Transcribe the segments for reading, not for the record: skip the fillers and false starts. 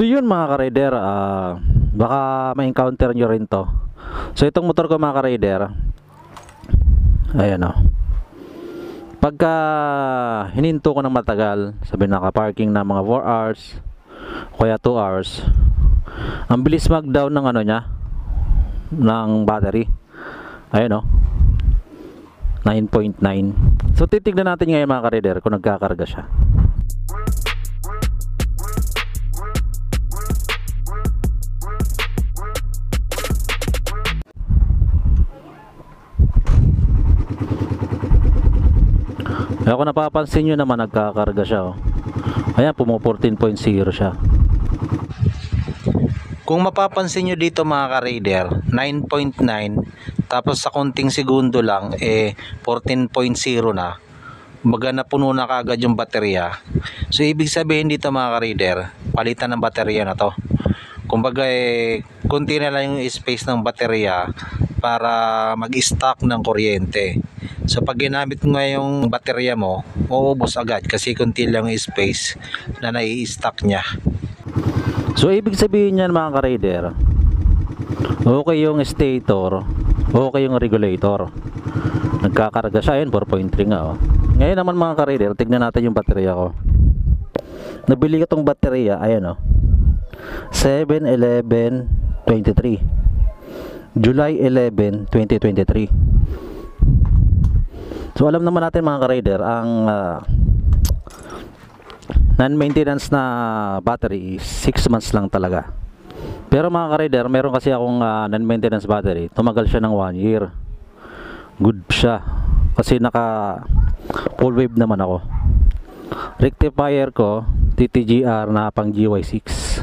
So yun mga ka-rider, baka ma-encounter nyo rin to. So itong motor ko mga ka-rider, ayan o. Pagka hininto ko ng matagal, sabi naka-parking na mga 4 hours, kaya 2 hours, ang bilis mag-down ng ano niya, ng battery. Ayan o, 9.9. So titignan natin ngayon mga ka-rider kung nagkakarga siya. Kaya kung napapansin nyo naman, nagkakarga siya oh. Ayan, pumo 14.0 siya. Kung mapapansin nyo dito mga ka-rider, 9.9, tapos sa konting segundo lang 14.0 na. Baga napuno na kaagad yung baterya. So ibig sabihin dito mga ka-rider, palitan ng baterya na to. Kumbaga konti na lang yung space ng baterya para mag-stock ng kuryente. So pag ginamit mo nga yung baterya mo, mauubos agad kasi konti lang yung space na nai-stock niya. So ibig sabihin niyan mga ka-rider, okay yung stator, okay yung regulator, nagkakarga siya. Yun 4.3 nga oh. Ngayon naman mga ka-rider, tignan natin yung baterya ko. Nabili ko tong baterya, ayan oh, 7/11/23, July 11, 2023. So alam naman natin mga ka-rider, ang non-maintenance na battery is 6 months lang talaga. Pero mga ka-rider, meron kasi akong non-maintenance battery, tumagal siya ng 1 year. Good siya kasi naka full wave naman ako. Rectifier ko TTGR na pang GY6.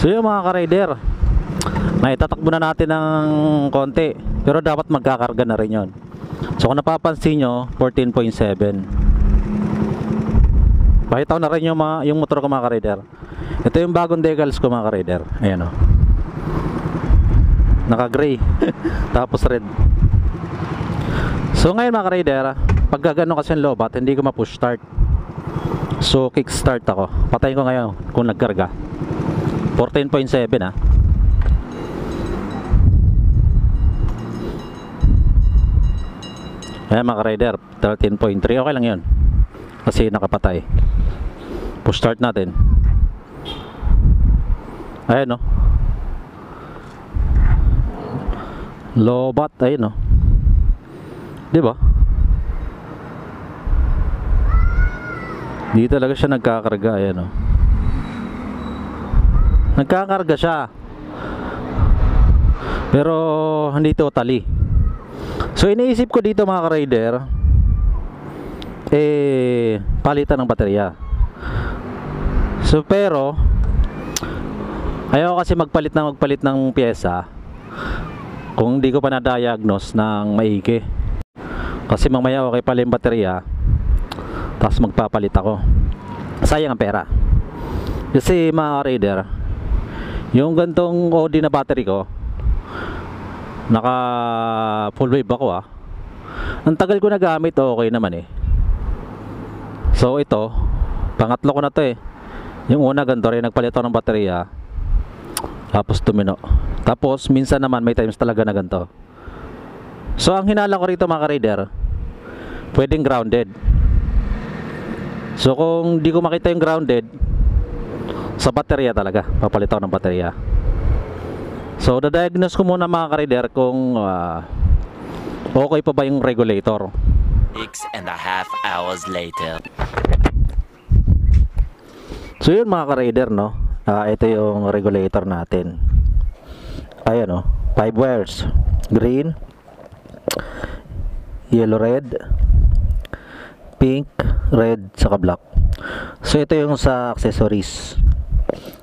So yun mga ka-rider, naitatakbo na natin ng konti, pero dapat magkakarga na rin yun. So kung napapansin nyo, 14.7. Pakita ko na rin yung motor ko mga ka-rider. Ito yung bagong decals ko mga ka-rider. Ayan o, naka gray tapos red. So ngayon mga ka-rider, pag gano'n kasi yung lobat, hindi ko ma-push start. So kick start ako. Patayin ko ngayon kung nagkarga. 14.7 ah. Ayan mga ka-rider, 13.3. Okay lang yun kasi nakapatay. Push start natin. Ayan no, low bat. Ayan no, diba? Di talaga siya nagkakarga. Ayan no, nagkakarga siya pero hindi totally. So iniisip ko dito mga ka-rider, palitan ng baterya. So pero ayaw kasi magpalit ng pyesa kung hindi ko pa na-diagnose ng maigi, kasi mamaya okay pala yung baterya tapos magpapalit ako, sayang ang pera. Kasi mga ka-rider, yung gantong OD na battery ko, naka full wave ako ang tagal ko nagamit, okay naman So ito, pangatlo ko na to eh. Yung una ganito rin, nagpalit ako ng baterya, tapos tumino. Tapos minsan naman may times talaga na ganito. So ang hinala ko rito mga ka-reader, pwedeng grounded. So kung di ko makita yung grounded, sa baterya talaga, papalit ako ng baterya. So da-diagnose ko muna mga ka-reader kung okay pa ba yung regulator. 6.5 hours later. So yun mga ka-raider, no, ito yung regulator natin. Ayan, no, 5 wires, green, yellow, red, pink, red, saka black. So ito yung sa accessories,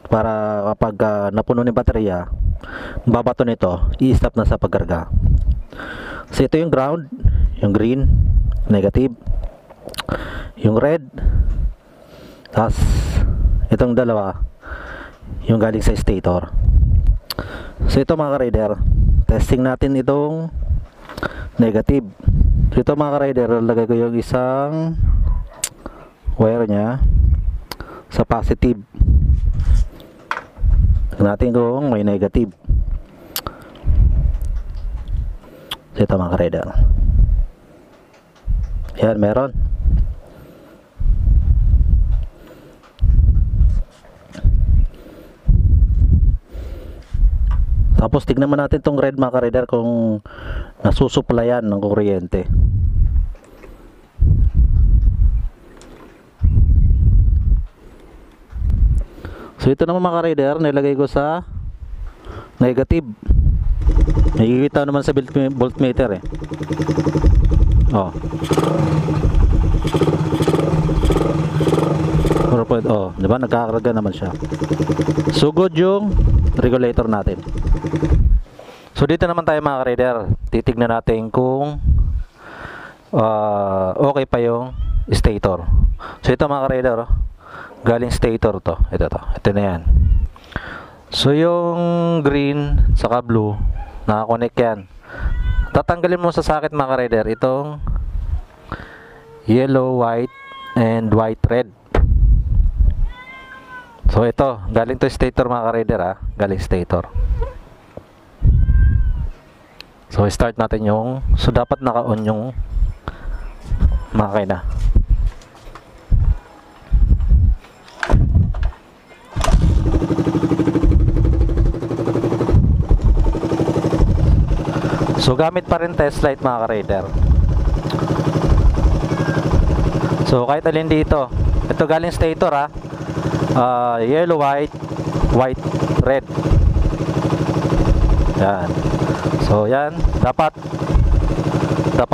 para kapag napuno yung baterya, babato nito, i-stop na sa pagkarga. So ito yung ground, yung green, negative, yung red, tas itong dalawa yung galing sa stator. So ito mga ka-rider, testing natin itong negative. So ito mga ka-rider, lagay ko yung isang wire nya sa positive. Tignan natin kung may negative. So ito mga ka-rider, yan, meron. Tapos tignan naman natin tong red mga ka-rider kung nasusuplayan ng kuryente. So ito naman mga ka-rider, nilagay ko sa negative. Nakikita naman sa voltmeter eh. Oh. Oh, di ba? Nagkakarga naman siya. So good yung regulator natin. So dito naman tayo mga ka-rider, titignan natin kung okay pa yung stator. So ito mga ka-rider, galing stator to. Ito na yan. So yung green saka blue, nakakonect yan. Tatanggalin mo sa socket mga ka-rider itong yellow, white, and white, red. So ito, galing to stator mga ka-rider, galing stator. So start natin yung, so dapat naka-on yung makina. So gamit pa rin test light mga ka-rider. So kahit alin dito, ito galing stator yellow, white, white, red. Yan. So yan, dapat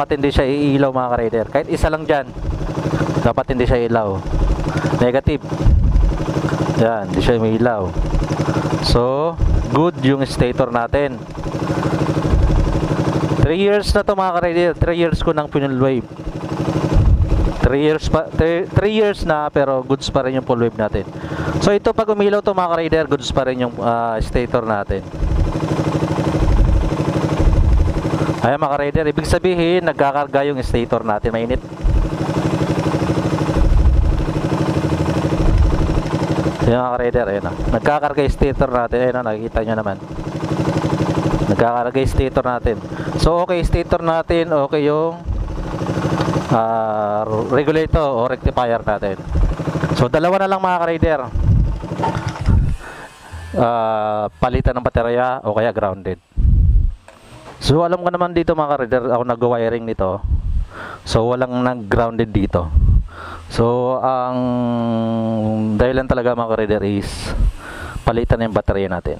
hindi siya iilaw mga ka-rider. Kahit isa lang dyan, dapat hindi siya ilaw. Negative. Yan, hindi siya iilaw. So good yung stator natin. 3 years na to mga ka-rider. 3 years ko ng full wave. 3 years na, pero goods pa rin yung full wave natin. So ito, pag umilaw to mga ka-rider, goods pa rin yung stator natin. Ayan mga ka-rider, ibig sabihin nagkakarga yung stator natin, mainit. Ayan mga ka-rider, ayan, nagkakarga yung stator natin. Ayan, nakikita nyo naman, nagkakarga yung stator natin. So okay stator natin, okay yung regulator o rectifier natin. So dalawa na lang mga ka-rider, palitan ng baterya o kaya grounded. So alam ko naman dito mga ka-rider, ako nag-wiring nito, so walang nag-grounded dito. So ang dahilan talaga mga ka-rider is palitan yung baterya natin.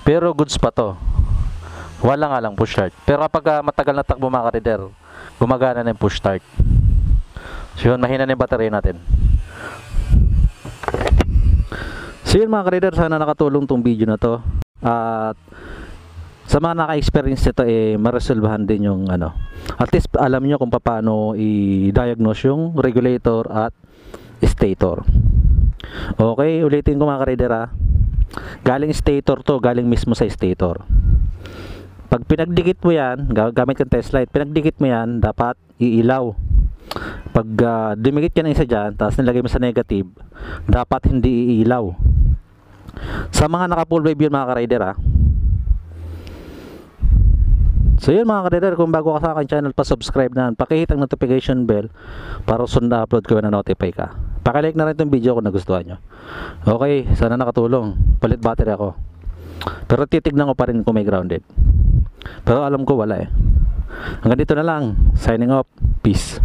Pero goods pa to, wala nga lang push start. Pero kapag matagal na takbo mga ka-rider, gumagana na yung push start. So yun, mahina na yung baterya natin. So yun mga ka-rider, sana nakatulong tong video na to. At sa mga naka-experience nito, maresolbahan din yung at least alam nyo kung paano i-diagnose yung regulator at stator. Okay, ulitin ko mga ka-rider, galing stator to, galing mismo sa stator. Pag pinagdikit mo yan, gamit kang test light, pinagdikit mo yan, dapat iilaw. Pag dumikit ka ng isa dyan, tapos nilagay mo sa negative, dapat hindi iilaw. Sa mga naka full wave yun mga ka-rider ha. So yun mga ka-rider, kung bago ka sa akin channel, pa-subscribe na, pakihit ang notification bell para sunod na upload ko na notify ka. Pakilike na rin itong video kung nagustuhan nyo. Okay, sana nakatulong. Palit battery ako. Pero titignan ko pa rin kung may grounded. Pero alam ko wala eh. Hanggang dito na lang. Signing off. Peace.